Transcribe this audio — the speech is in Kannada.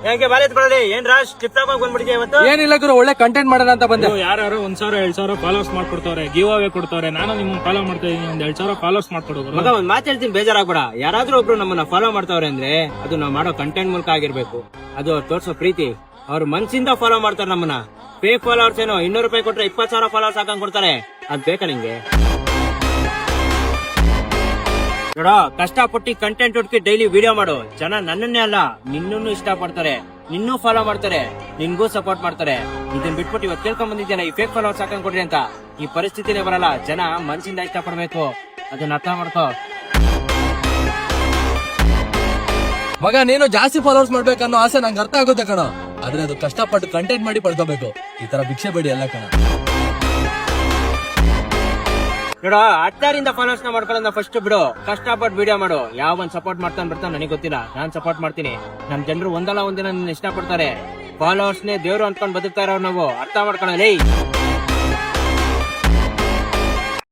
ಯಾಕೆ ಬಾರಿ ಎತ್ಕೊಳ್ಳಿ ಏನ್ ರಾಶ್ ಟಿಪ್ ಟಾಪ್ ಆಗಿ ಬಂದ್ಬಿಟ್ಟಿದೆ ಇವತ್ತು. ಏನಿಲ್ಲ ಗುರು, ಒಳ್ಳೆ ಕಂಟೆಂಟ್ ಮಾಡೋಣ ಅಂತ ಬಂದೆ. ಯಾರು 1,000 2,000 ಫಾಲೋವರ್ಸ್ ಮಾಡ್ಕೊಡ್ತವ್ರೆ, ಗಿವ್ ಅವೇ ಕೊಡ್ತವ್ರೆ. ನಾನು ನಿಮ್ಮನ್ನ ಫಾಲೋ ಮಾಡ್ತಾ ಇದೀನಿ, 2,000 ಫಾಲೋವರ್ಸ್ ಮಾಡ್ಕೊಡೋರು. ಮಗ ಒಂದ್ ಮಾತು ಹೇಳ್ತೀನಿ, ಬೇಜಾರಾಗ್ಬೇಡ. ಯಾರಾದ್ರೂ ಒಬ್ರು ನಮ್ಮನ್ನ ಫಾಲೋ ಮಾಡ್ತಾವ್ರೆ ಅಂದ್ರೆ ಅದು ನಾವ್ ಮಾಡೋ ಕಂಟೆಂಟ್ ಮೂಲಕ ಆಗಿರ್ಬೇಕು. ಅದು ಅವ್ರು ತೋರ್ಸೋ ಪ್ರೀತಿ, ಅವ್ರ ಮನ್ಸಿಂದ ಫಾಲೋ ಮಾಡ್ತಾರೆ ನಮ್ಮನ್ನ. ಫೇಕ್ ಫಾಲೋವರ್ಸ್ ಏನೋ 200 ರೂಪಾಯಿ ಕೊಟ್ರೆ 20,000 ಫಾಲೋವರ್ಸ್ ಹಾಕಂಗ್ ಕೊಡ್ತಾರೆ. ಅದ್ ಬೇಕಾ ನಿಂಗೆ? ನೋಡೋ, ಕಷ್ಟಪಟ್ಟು ಕಂಟೆಂಟ್ ಹುಡುಕಿ ಡೈಲಿ ವಿಡಿಯೋ ಮಾಡು. ಜನ ನನ್ನನ್ನೇ ಅಲ್ಲ ನಿನ್ನೂ ಇಷ್ಟ ಪಡ್ತಾರೆ, ನಿನ್ನೂ ಫಾಲೋ ಮಾಡ್ತಾರೆ, ನಿನ್ಗೂ ಸಪೋರ್ಟ್ ಮಾಡ್ತಾರೆ. ಇದನ್ ಬಿಟ್ಬಿಟ್ಟು ಇವತ್ತು ಕೇಳ್ಕೊಂಡ್ ಬಂದಿದ್ದೇನೆ ಈ ಫೇಕ್ ಫಾಲೋವರ್ಸ್ ಹಾಕೊಂಡ್ ಕೊಡ್ರಿ ಅಂತ. ಈ ಪರಿಸ್ಥಿತಿನೇ ಬರಲ್ಲ. ಜನ ಮನ್ಸಿಂದ ಇಷ್ಟ ಪಡ್ಬೇಕು, ಅದನ್ನ ಅರ್ಥ ಮಾಡ್ಕೋ. ಮಗ, ನೀನು ಜಾಸ್ತಿ ಫಾಲೋವರ್ಸ್ ಮಾಡ್ಬೇಕನ್ನೋ ಆಸೆ ನಂಗೆ ಅರ್ಥ ಆಗುತ್ತೆ ಕಣ. ಆದ್ರೆ ಅದು ಕಷ್ಟಪಟ್ಟು ಕಂಟೆಂಟ್ ಮಾಡಿ ಪಡ್ಕೋಬೇಕು. ಈ ತರ ಭಿಕ್ಷೆ ಬೇಡಿ ಎಲ್ಲ ಕಣ. ನೋಡೋ, 10,000 ಫಾಲೋವರ್ಸ್ ನ ಮಾಡ್ಕೊಳ್ಳೋದ ಫಸ್ಟ್ ಬಿಡು. ಕಷ್ಟಪಟ್ಟು ವಿಡಿಯೋ ಮಾಡು. ಯಾವನ್ ಸಪೋರ್ಟ್ ಮಾಡ್ತಾನೆ ಬರ್ತಾನೆ ನನಗೆ ಗೊತ್ತಿಲ್ಲ, ನಾನ್ ಸಪೋರ್ಟ್ ಮಾಡ್ತೀನಿ. ನಮ್ ಜನರು ಒಂದಲ್ಲ ಒಂದಿನ ನನ್ನ ಇಷ್ಟ ಪಡ್ತಾರೆ. ಫಾಲೋವರ್ಸ್ ನೇ ದೇವ್ರು ಅನ್ಕೊಂಡ್ ಬದುಕ್ತಾ ಇರೋ ನಾವು, ಅರ್ಥ ಮಾಡ್ಕೊಳ್ಳೋ.